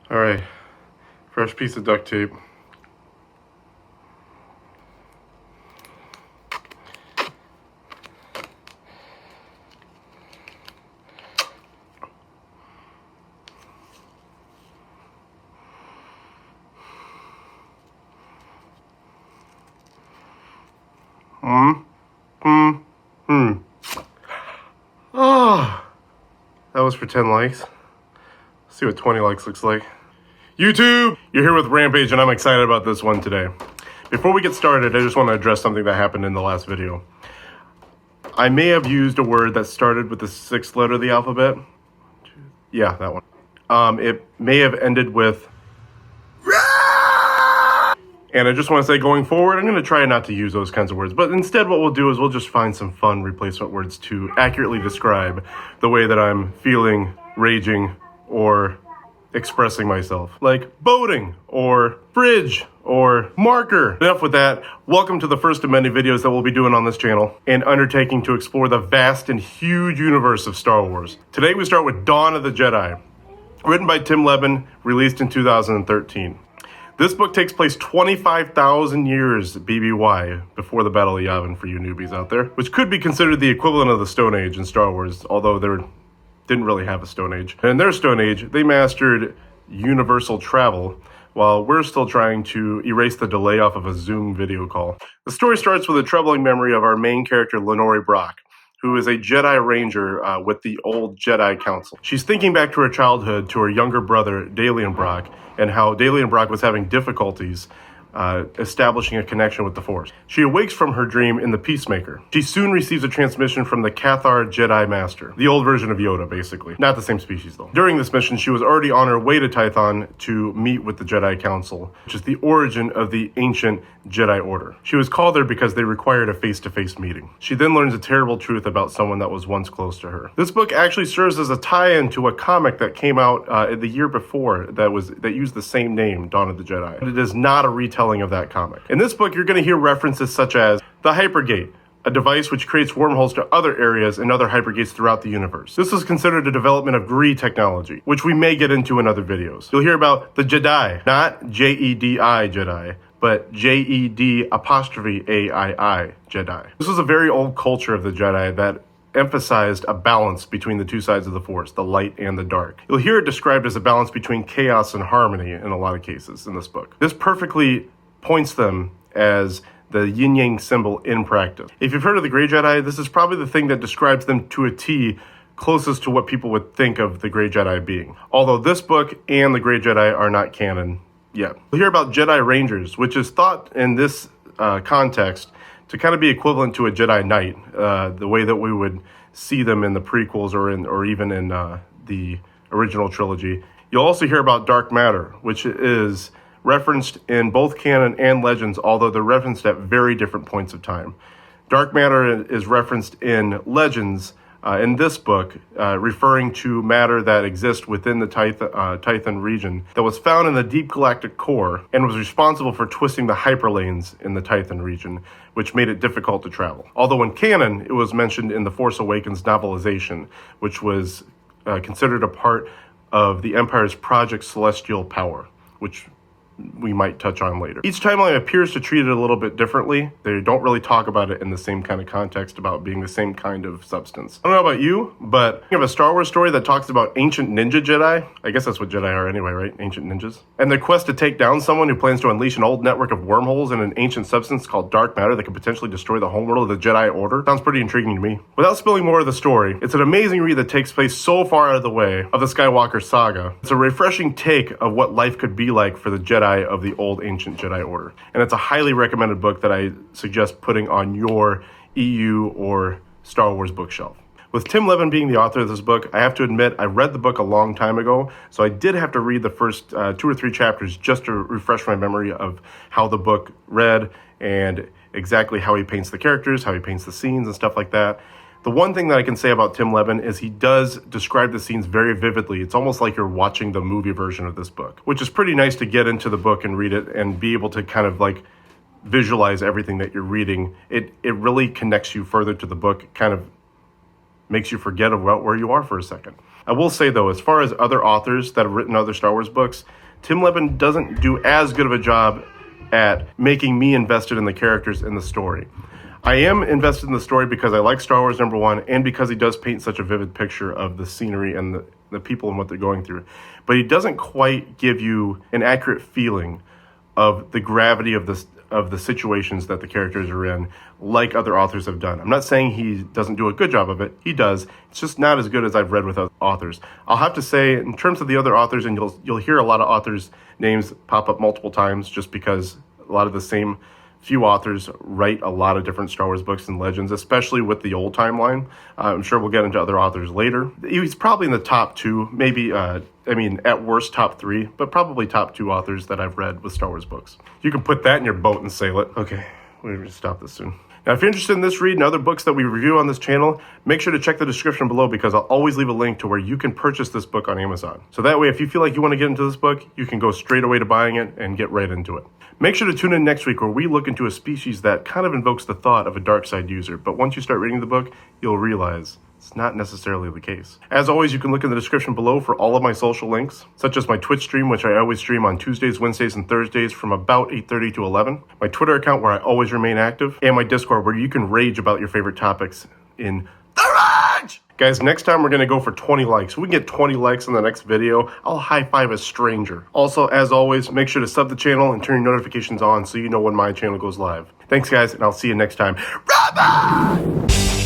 All right, fresh piece of duct tape. Oh, that was for 10 likes. Let's see what 20 likes looks like. YouTube, you're here with Rampage, and I'm excited about this one today. Before we get started, I just want to address something that happened in the last video. I may have used a word that started with the 6th letter of the alphabet. Yeah, that one. It may have ended with and I just want to say, going forward, I'm going to try not to use those kinds of words. But instead, what we'll do is we'll just find some fun replacement words to accurately describe the way that I'm feeling, raging, or expressing myself. Like boating, or fridge, or marker. Enough with that. Welcome to the first of many videos that we'll be doing on this channel, and undertaking to explore the vast and huge universe of Star Wars. Today we start with Dawn of the Jedi. Written by Tim Levin, released in 2013. This book takes place 25,000 years BBY, before the Battle of Yavin for you newbies out there, which could be considered the equivalent of the Stone Age in Star Wars, although they didn't really have a Stone Age. And in their Stone Age, they mastered universal travel, while we're still trying to erase the delay off of a Zoom video call. The story starts with a troubling memory of our main character, Lenore Brock, who is a Jedi Ranger with the old Jedi Council. She's thinking back to her childhood, to her younger brother, Dalian Brock, and how Dalian Brock was having difficulties establishing a connection with the Force. She awakes from her dream in the Peacemaker. She soon receives a transmission from the Cathar Jedi Master, the old version of Yoda, basically. Not the same species, though. During this mission, she was already on her way to Tython to meet with the Jedi Council, which is the origin of the ancient Jedi Order. She was called there because they required a face-to-face meeting. She then learns a terrible truth about someone that was once close to her. This book actually serves as a tie-in to a comic that came out the year before that used the same name, Dawn of the Jedi. But it is not a retelling of that comic. In this book, you're going to hear references such as the Hypergate, a device which creates wormholes to other areas and other hypergates throughout the universe. This is considered a development of GRE technology, which we may get into in other videos. You'll hear about the Jedi, not J-E-D-I Jedi, but J-E-D apostrophe A-I-I Jedi. This was a very old culture of the Jedi that emphasized a balance between the two sides of the Force, the light and the dark. You'll hear it described as a balance between chaos and harmony in a lot of cases in this book. This perfectly points them as the yin-yang symbol in practice. If you've heard of the Grey Jedi, this is probably the thing that describes them to a T closest to what people would think of the Grey Jedi being. Although this book and the Grey Jedi are not canon yet. We'll hear about Jedi Rangers, which is thought in this context to kind of be equivalent to a Jedi Knight, the way that we would see them in the prequels or even in the original trilogy. You'll also hear about dark matter, which is referenced in both canon and legends, although they're referenced at very different points of time. Dark matter is referenced in legends in this book, referring to matter that exists within the Tython region that was found in the deep galactic core and was responsible for twisting the hyperlanes in the Tython region, which made it difficult to travel. Although in canon, it was mentioned in the Force Awakens novelization, which was considered a part of the Empire's Project Celestial Power, which we might touch on later. Each timeline appears to treat it a little bit differently. They don't really talk about it in the same kind of context about being the same kind of substance. I don't know about you, but you have a Star Wars story that talks about ancient ninja Jedi. I guess that's what Jedi are anyway, right? Ancient ninjas. And their quest to take down someone who plans to unleash an old network of wormholes in an ancient substance called dark matter that could potentially destroy the homeworld of the Jedi Order. Sounds pretty intriguing to me. Without spilling more of the story, it's an amazing read that takes place so far out of the way of the Skywalker saga. It's a refreshing take of what life could be like for the Jedi of the old ancient Jedi Order. And it's a highly recommended book that I suggest putting on your EU or Star Wars bookshelf. With Tim Levin being the author of this book, I have to admit I read the book a long time ago, so I did have to read the first 2 or 3 chapters just to refresh my memory of how the book read and exactly how he paints the characters, how he paints the scenes and stuff like that. The one thing that I can say about Tim Levin is he does describe the scenes very vividly. It's almost like you're watching the movie version of this book, which is pretty nice to get into the book and read it and be able to kind of like visualize everything that you're reading. It really connects you further to the book, kind of makes you forget about where you are for a second. I will say though, as far as other authors that have written other Star Wars books, Tim Levin doesn't do as good of a job at making me invested in the characters in the story. I am invested in the story because I like Star Wars, number one, and because he does paint such a vivid picture of the scenery and the people and what they're going through. But he doesn't quite give you an accurate feeling of the gravity of the situations that the characters are in, like other authors have done. I'm not saying he doesn't do a good job of it. He does. It's just not as good as I've read with other authors. I'll have to say, in terms of the other authors, and you'll hear a lot of authors' names pop up multiple times just because a lot of the same few authors write a lot of different Star Wars books and legends, especially with the old timeline. I'm sure we'll get into other authors later. He's probably in the top two, maybe, at worst top three, but probably top two authors that I've read with Star Wars books. You can put that in your boat and sail it. Okay, we're going to stop this soon. Now, if you're interested in this read and other books that we review on this channel, make sure to check the description below because I'll always leave a link to where you can purchase this book on Amazon. So that way, if you feel like you want to get into this book, you can go straight away to buying it and get right into it. Make sure to tune in next week where we look into a species that kind of invokes the thought of a dark side user, but once you start reading the book, you'll realize it's not necessarily the case. As always, you can look in the description below for all of my social links, such as my Twitch stream, which I always stream on Tuesdays, Wednesdays, and Thursdays from about 8:30 to 11, my Twitter account where I always remain active, and my Discord where you can rage about your favorite topics in the rage! Guys, next time we're going to go for 20 likes. If we can get 20 likes in the next video, I'll high-five a stranger. Also, as always, make sure to sub the channel and turn your notifications on so you know when my channel goes live. Thanks, guys, and I'll see you next time. RAMPAGE!